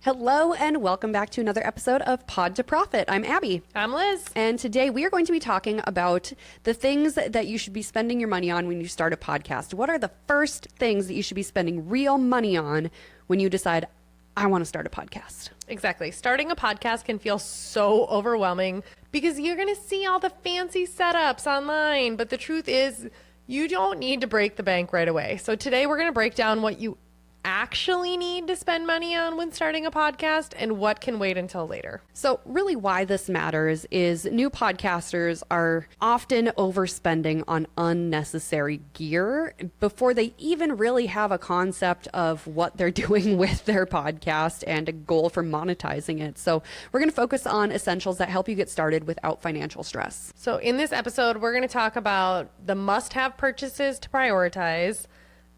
Hello and welcome back to another episode of Pod to Profit. I'm Abby. I'm Liz. And today we are going to be talking about the things that you should be spending your money on when you start a podcast. What are the first things that you should be spending real money on when you decide, I want to start a podcast? Exactly. Starting a podcast can feel so overwhelming because you're going to see all the fancy setups online. But the truth is, you don't need to break the bank right away. So today we're going to break down what you actually need to spend money on when starting a podcast and what can wait until later. So really why this matters is new podcasters are often overspending on unnecessary gear before they even really have a concept of what they're doing with their podcast and a goal for monetizing it. So we're going to focus on essentials that help you get started without financial stress. So in this episode, we're going to talk about the must-have purchases to prioritize,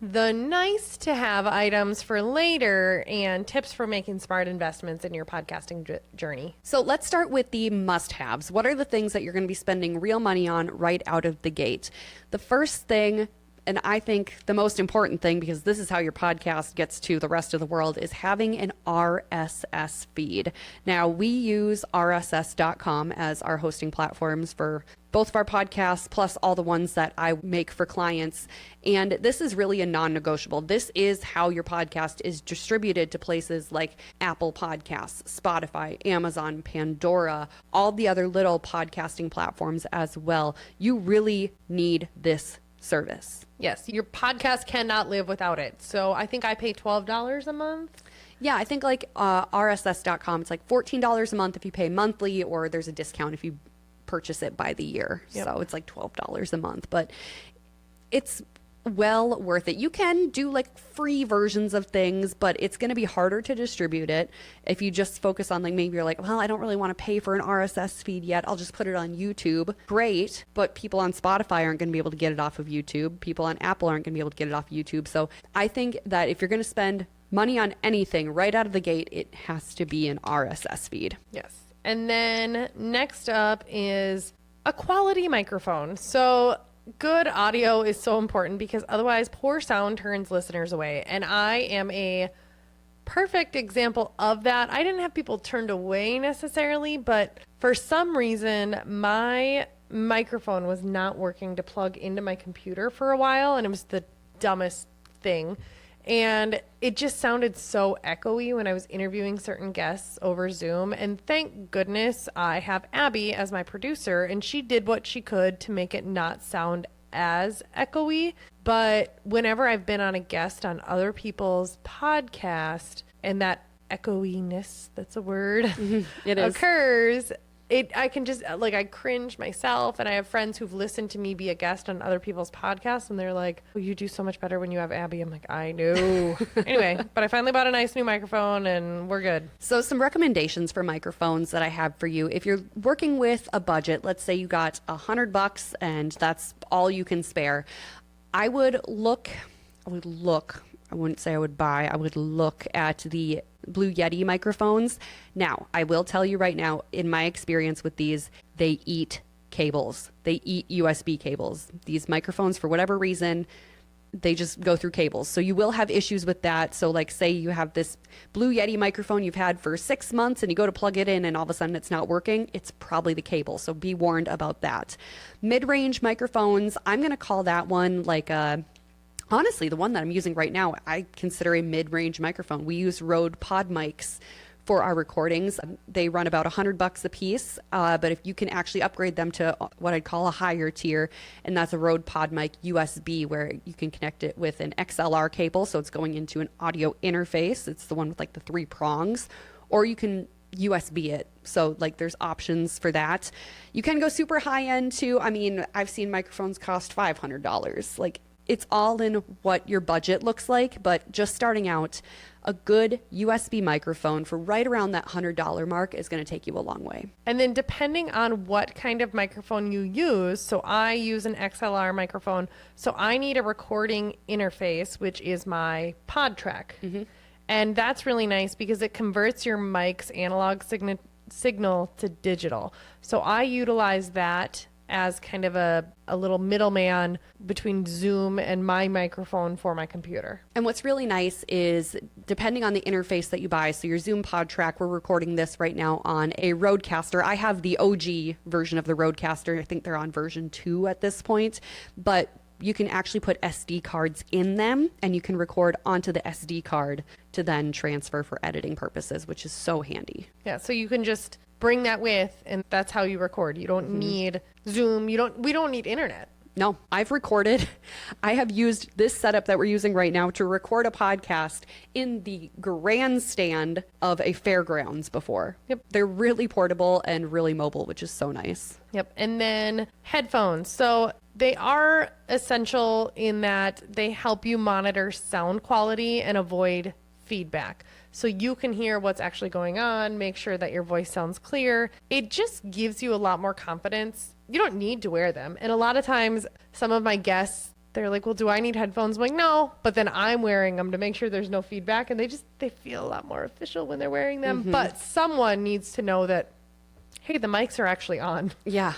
the nice to have items for later, and tips for making smart investments in your podcasting journey. So let's start with the must-haves. What are the things that you're going to be spending real money on right out of the gate? The first thing, and I think the most important thing, because this is how your podcast gets to the rest of the world, is having an RSS feed. Now, we use RSS.com as our hosting platforms for both of our podcasts, plus all the ones that I make for clients. And this is really a non-negotiable. This is how your podcast is distributed to places like Apple Podcasts, Spotify, Amazon, Pandora, all the other little podcasting platforms as well. You really need this service. Yes, your podcast cannot live without it. So I think I pay $12 a month. Yeah, I think like RSS.com, it's like $14 a month if you pay monthly, or there's a discount if you purchase it by the year. Yep. So it's like $12 a month, but it's well worth it. You can do like free versions of things, but it's going to be harder to distribute it if you just focus on, like, maybe you're like, well, I don't really want to pay for an RSS feed yet. I'll just put it on YouTube. Great. But people on Spotify aren't going to be able to get it off of YouTube. People on Apple aren't going to be able to get it off YouTube. So I think that if you're going to spend money on anything right out of the gate, it has to be an RSS feed. Yes. And then next up is a quality microphone. So good audio is so important because otherwise poor sound turns listeners away. And I am a perfect example of that. I didn't have people turned away necessarily, but for some reason my microphone was not working to plug into my computer for a while, and it was the dumbest thing. And it just sounded so echoey when I was interviewing certain guests over Zoom. And thank goodness I have Abby as my producer, and she did what she could to make it not sound as echoey. But whenever I've been on a guest on other people's podcast and that echoiness, that's a word, It is. occurs, I can just, like, I cringe myself. And I have friends who've listened to me be a guest on other people's podcasts, and they're like, oh, you do so much better when you have Abby. I'm like, I know. Anyway, but I finally bought a nice new microphone and we're good. So some recommendations for microphones that I have for you. If you're working with a budget, let's say you got $100 and that's all you can spare, I would look, I wouldn't say I would buy, I would look at the Blue Yeti microphones. Now, I will tell you right now, in my experience with these, they eat cables. They eat USB cables. These microphones, for whatever reason, they just go through cables. So you will have issues with that. So like, say you have this Blue Yeti microphone you've had for 6 months and you go to plug it in and all of a sudden it's not working, it's probably the cable. So be warned about that. Mid-range microphones, I'm going to call that one like a... Honestly, the one that I'm using right now, I consider a mid-range microphone. We use Rode pod mics for our recordings. They run about $100 a piece, but if you can actually upgrade them to what I'd call a higher tier, and that's a Rode pod mic USB, where you can connect it with an XLR cable, so it's going into an audio interface. It's the one with like the 3 prongs, or you can USB it. So like there's options for that. You can go super high end too. I mean, I've seen microphones cost $500. Like, it's all in what your budget looks like, but just starting out, a good USB microphone for right around that $100 mark is going to take you a long way. And then depending on what kind of microphone you use, so I use an XLR microphone, so I need a recording interface, which is my PodTrack. Mm-hmm. And that's really nice because it converts your mic's analog signal to digital. So I utilize that as kind of a little middleman between Zoom and my microphone for my computer. And what's really nice is depending on the interface that you buy, so your Zoom Pod Track, we're recording this right now on a Rodecaster. I have the OG version of the Rodecaster. I think they're on version 2 at this point, but you can actually put SD cards in them and you can record onto the SD card to then transfer for editing purposes, which is so handy. Yeah, so you can just bring that with and that's how you record. You don't need Zoom. We don't need internet. No, I've recorded. I have used this setup that we're using right now to record a podcast in the grandstand of a fairgrounds before. Yep. They're really portable and really mobile, which is so nice. Yep. And then headphones. So they are essential in that they help you monitor sound quality and avoid feedback. So you can hear what's actually going on, make sure that your voice sounds clear. It just gives you a lot more confidence. You don't need to wear them. And a lot of times, some of my guests, they're like, well, do I need headphones? I'm like, no. But then I'm wearing them to make sure there's no feedback. And they feel a lot more official when they're wearing them. But someone needs to know that, hey, the mics are actually on. Yeah.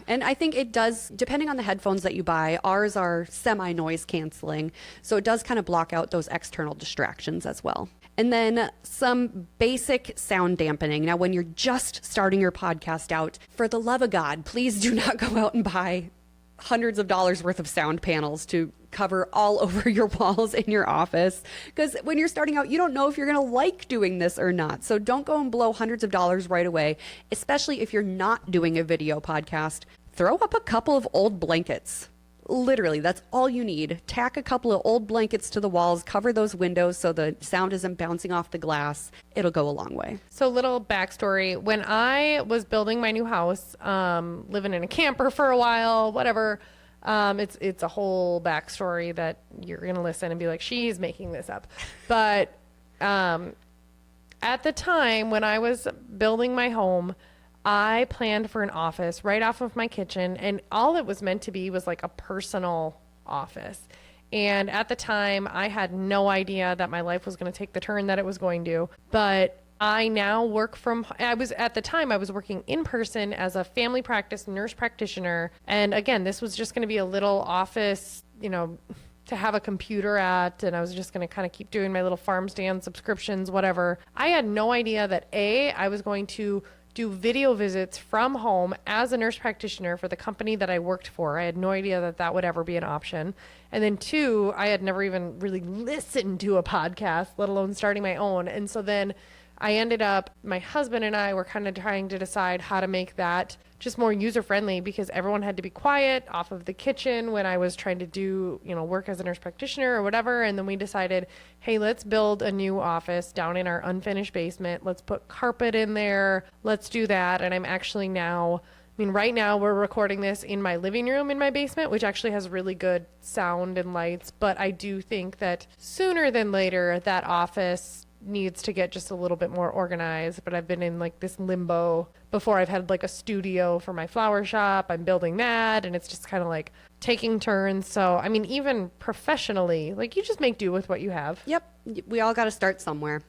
And I think it does, depending on the headphones that you buy, ours are semi-noise canceling. So it does kind of block out those external distractions as well. And then some basic sound dampening. Now, when you're just starting your podcast out, for the love of God, please do not go out and buy hundreds of dollars worth of sound panels to cover all over your walls in your office. Because when you're starting out, you don't know if you're going to like doing this or not. So don't go and blow hundreds of dollars right away, especially if you're not doing a video podcast. Throw up a couple of old blankets. Literally, that's all you need. Tack a couple of old blankets to the walls, cover those windows so the sound isn't bouncing off the glass. It'll go a long way. So little backstory. When I was building my new house, living in a camper for a while, whatever, it's a whole backstory that you're going to listen and be like, she's making this up. But at the time when I was building my home, I planned for an office right off of my kitchen, and all it was meant to be was like a personal office. And at the time, I had no idea that my life was going to take the turn that it was going to. But I now work at the time, I was working in person as a family practice nurse practitioner. And again, this was just going to be a little office, to have a computer at, and I was just going to kind of keep doing my little farm stand subscriptions, whatever. I had no idea that I was going to do video visits from home as a nurse practitioner for the company that I worked for. I had no idea that that would ever be an option. And then 2, I had never even really listened to a podcast, let alone starting my own. And so then I ended up, my husband and I were kind of trying to decide how to make that just more user-friendly, because everyone had to be quiet off of the kitchen when I was trying to do, work as a nurse practitioner or whatever. And then we decided, hey, let's build a new office down in our unfinished basement. Let's put carpet in there. Let's do that. And I'm actually now, right now we're recording this in my living room in my basement, which actually has really good sound and lights. But I do think that sooner than later, that office needs to get just a little bit more organized. But I've been in like this limbo. Before, I've had like a studio for my flower shop. I'm building that, and it's just kind of like taking turns. So, even professionally, like, you just make do with what you have. Yep. We all got to start somewhere.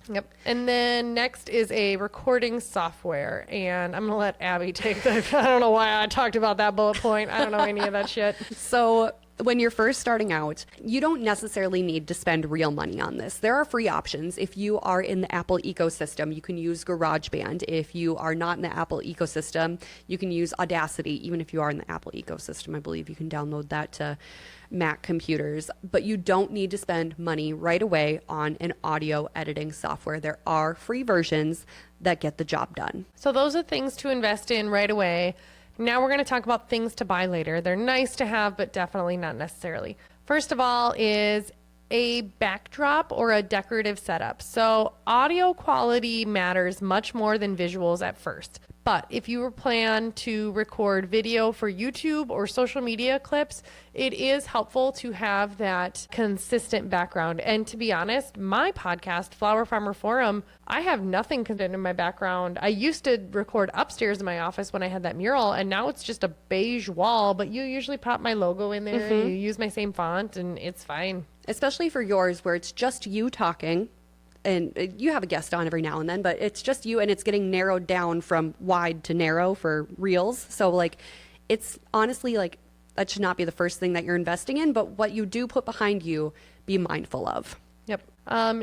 Yep. And then next is a recording software, and I'm going to let Abby take the, I don't know why I talked about that bullet point. I don't know any of that shit. So when you're first starting out, you don't necessarily need to spend real money on this. There are free options. If you are in the Apple ecosystem, you can use GarageBand. If you are not in the Apple ecosystem, you can use Audacity. Even if you are in the Apple ecosystem, I believe you can download that to Mac computers. But you don't need to spend money right away on an audio editing software. There are free versions that get the job done. So those are things to invest in right away. Now we're going to talk about things to buy later. They're nice to have, but definitely not necessarily. First of all is a backdrop or a decorative setup. So audio quality matters much more than visuals at first. But if you plan to record video for YouTube or social media clips, it is helpful to have that consistent background. And to be honest, my podcast, Flower Farmer Forum, I have nothing consistent in my background. I used to record upstairs in my office when I had that mural, and now it's just a beige wall, but you usually pop my logo in there, you use my same font, and it's fine. Especially for yours, where it's just you talking. And you have a guest on every now and then, but it's just you, and it's getting narrowed down from wide to narrow for reels. So like, it's honestly like that should not be the first thing that you're investing in, but what you do put behind you, be mindful of. Yep.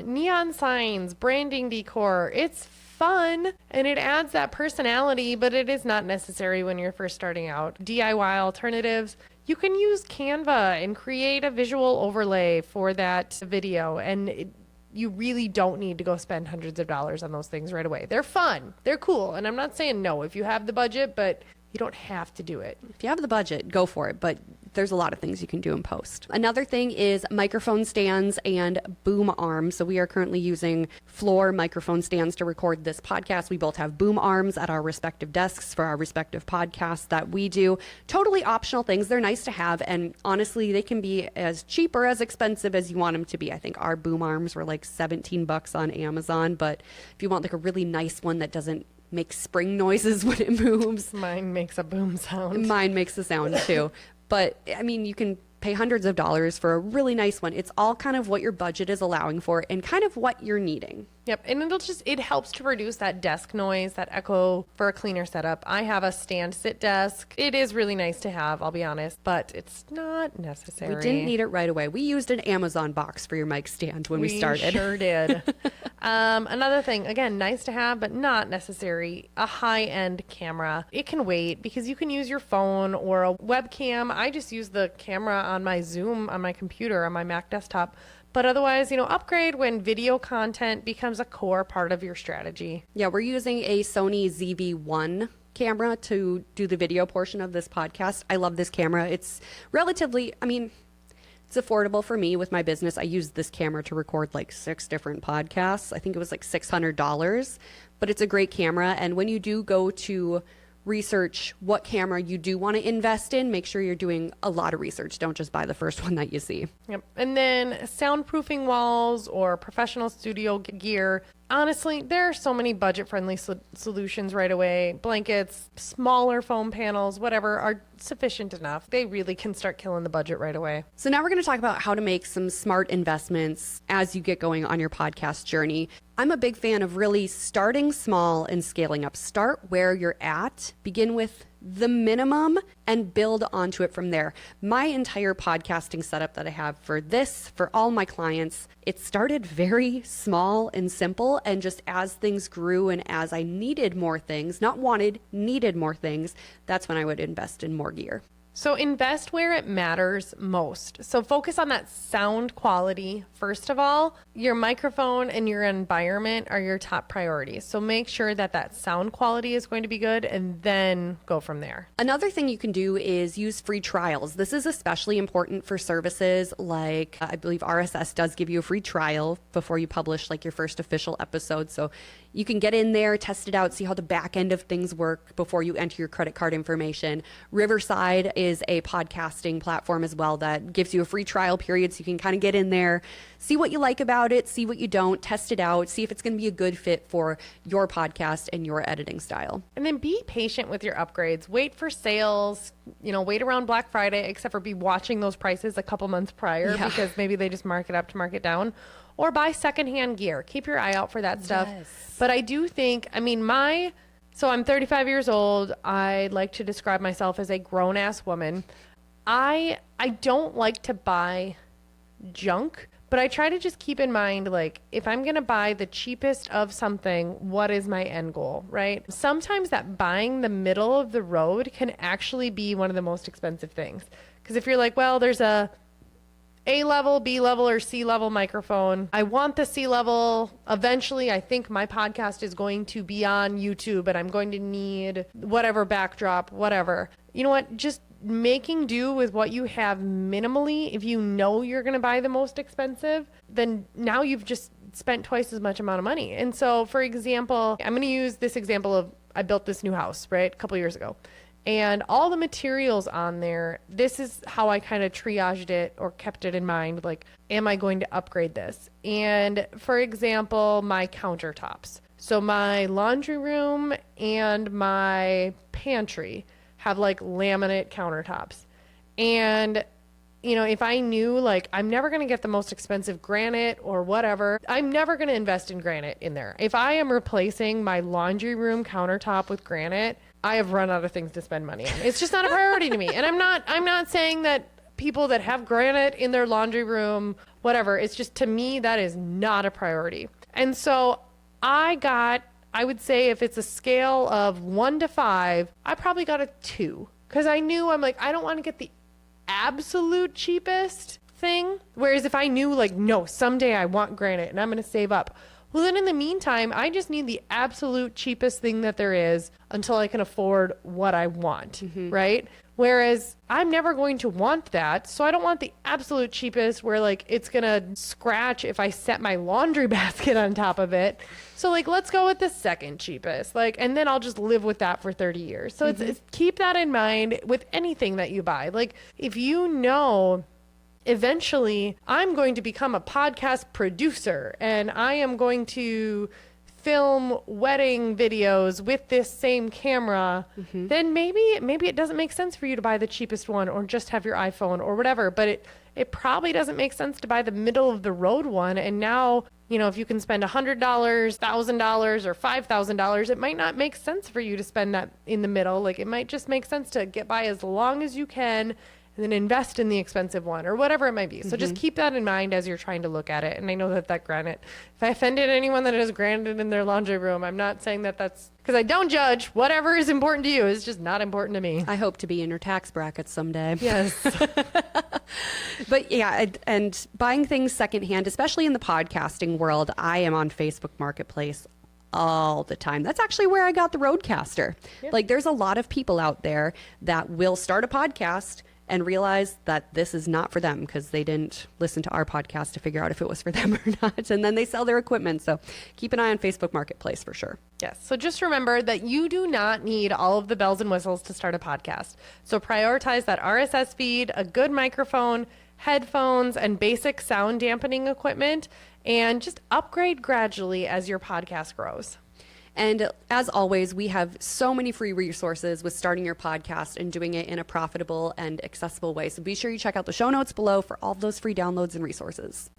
Neon signs, branding decor. It's fun and it adds that personality, but it is not necessary when you're first starting out. DIY alternatives. You can use Canva and create a visual overlay for that video. And you really don't need to go spend hundreds of dollars on those things right away. They're fun. They're cool. And I'm not saying no if you have the budget, but you don't have to do it. If you have the budget, go for it. But there's a lot of things you can do in post. Another thing is microphone stands and boom arms. So we are currently using floor microphone stands to record this podcast. We both have boom arms at our respective desks for our respective podcasts that we do. Totally optional things. They're nice to have. And honestly, they can be as cheap or as expensive as you want them to be. I think our boom arms were like $17 on Amazon. But if you want like a really nice one that doesn't make spring noises when it moves. Mine makes a boom sound. Mine makes a sound too. But I mean, you can pay hundreds of dollars for a really nice one. It's all kind of what your budget is allowing for and kind of what you're needing. Yep. And it helps to reduce that desk noise, that echo for a cleaner setup. I have a stand sit desk. It is really nice to have, I'll be honest, but it's not necessary. We didn't need it right away. We used an Amazon box for your mic stand when we started. We sure did. Another thing, again, nice to have, but not necessary. A high-end camera. It can wait because you can use your phone or a webcam. I just use the camera on my Zoom on my computer, on my Mac desktop. But otherwise, upgrade when video content becomes a core part of your strategy. Yeah, we're using a Sony ZV-1 camera to do the video portion of this podcast. I love this camera. It's relatively, it's affordable for me with my business. I used this camera to record like 6 different podcasts. I think it was like $600, but it's a great camera. And when you do go to research what camera you do want to invest in, make sure you're doing a lot of research. Don't just buy the first one that you see. Yep. And then soundproofing walls or professional studio gear. Honestly, there are so many budget-friendly solutions right away. Blankets, smaller foam panels, whatever, are sufficient enough. They really can start killing the budget right away. So now we're going to talk about how to make some smart investments as you get going on your podcast journey. I'm a big fan of really starting small and scaling up. Start where you're at. Begin with the minimum and build onto it from there. My entire podcasting setup that I have for all my clients, it started very small and simple. And just as things grew and as I needed more things, not wanted, needed more things, that's when I would invest in more gear. So invest where it matters most. So focus on that sound quality. First of all, your microphone and your environment are your top priorities. So make sure that sound quality is going to be good and then go from there. Another thing you can do is use free trials. This is especially important for services like I believe RSS does give you a free trial before you publish like your first official episode. So you can get in there, test it out, see how the back end of things work before you enter your credit card information. Riverside is a podcasting platform as well that gives you a free trial period so you can kind of get in there, see what you like about it, see what you don't, test it out, see if it's going to be a good fit for your podcast and your editing style. And then be patient with your upgrades. Wait for sales, wait around Black Friday, except for be watching those prices a couple months prior because maybe they just mark it up to mark it down. Or buy secondhand gear. Keep your eye out for that stuff. Yes. But I do think, so I'm 35 years old. I like to describe myself as a grown-ass woman. I don't like to buy junk, but I try to just keep in mind, like, if I'm going to buy the cheapest of something, what is my end goal, right? Sometimes that buying the middle of the road can actually be one of the most expensive things. Because if you're like, well, there's a A-level, B-level, or C-level microphone. I want the C-level. Eventually, I think my podcast is going to be on YouTube and I'm going to need whatever backdrop, whatever. You know what? Just making do with what you have minimally. If you know you're going to buy the most expensive, then now you've just spent twice as much amount of money. And so, for example, I'm going to use this example of I built this new house, right? A couple years ago. And all the materials on there, this is how I kind of triaged it or kept it in mind. Like, am I going to upgrade this? And for example, my countertops. So my laundry room and my pantry have like laminate countertops. And, if I knew like I'm never going to get the most expensive granite or whatever, I'm never going to invest in granite in there. If I am replacing my laundry room countertop with granite, I have run out of things to spend money on. It's just not a priority to me. And I'm not saying that people that have granite in their laundry room, whatever, it's just, to me, that is not a priority. And so I would say if it's a scale of 1 to 5, I probably got a 2. Because I knew, I'm like, I don't want to get the absolute cheapest thing. Whereas if I knew, like, no, someday I want granite and I'm going to save up. Well, then in the meantime, I just need the absolute cheapest thing that there is until I can afford what I want, right? Whereas I'm never going to want that. So I don't want the absolute cheapest where, like, it's going to scratch if I set my laundry basket on top of it. So, like, let's go with the second cheapest, like, and then I'll just live with that for 30 years. So it's keep that in mind with anything that you buy. Like, if you know eventually I'm going to become a podcast producer and I am going to film wedding videos with this same camera, then maybe it doesn't make sense for you to buy the cheapest one or just have your iPhone or whatever. But it probably doesn't make sense to buy the middle of the road one. And now, you know, if you can spend $100, $1,000 or $5,000, it might not make sense for you to spend that in the middle. Like, it might just make sense to get by as long as you can and then invest in the expensive one or whatever it might be. So just keep that in mind as you're trying to look at it. And I know that granite, if I offended anyone that has granite in their laundry room, I'm not saying that that's, because I don't judge. Whatever is important to you is just not important to me. I hope to be in your tax bracket someday. Yes. But yeah, and buying things secondhand, especially in the podcasting world, I am on Facebook Marketplace all the time. That's actually where I got the Rodecaster. Yeah. Like, there's a lot of people out there that will start a podcast and realize that this is not for them because they didn't listen to our podcast to figure out if it was for them or not. And then they sell their equipment. So keep an eye on Facebook Marketplace for sure. Yes. So just remember that you do not need all of the bells and whistles to start a podcast. So prioritize that RSS feed, a good microphone, headphones, and basic sound dampening equipment, and just upgrade gradually as your podcast grows. And as always, we have so many free resources with starting your podcast and doing it in a profitable and accessible way. So be sure you check out the show notes below for all of those free downloads and resources.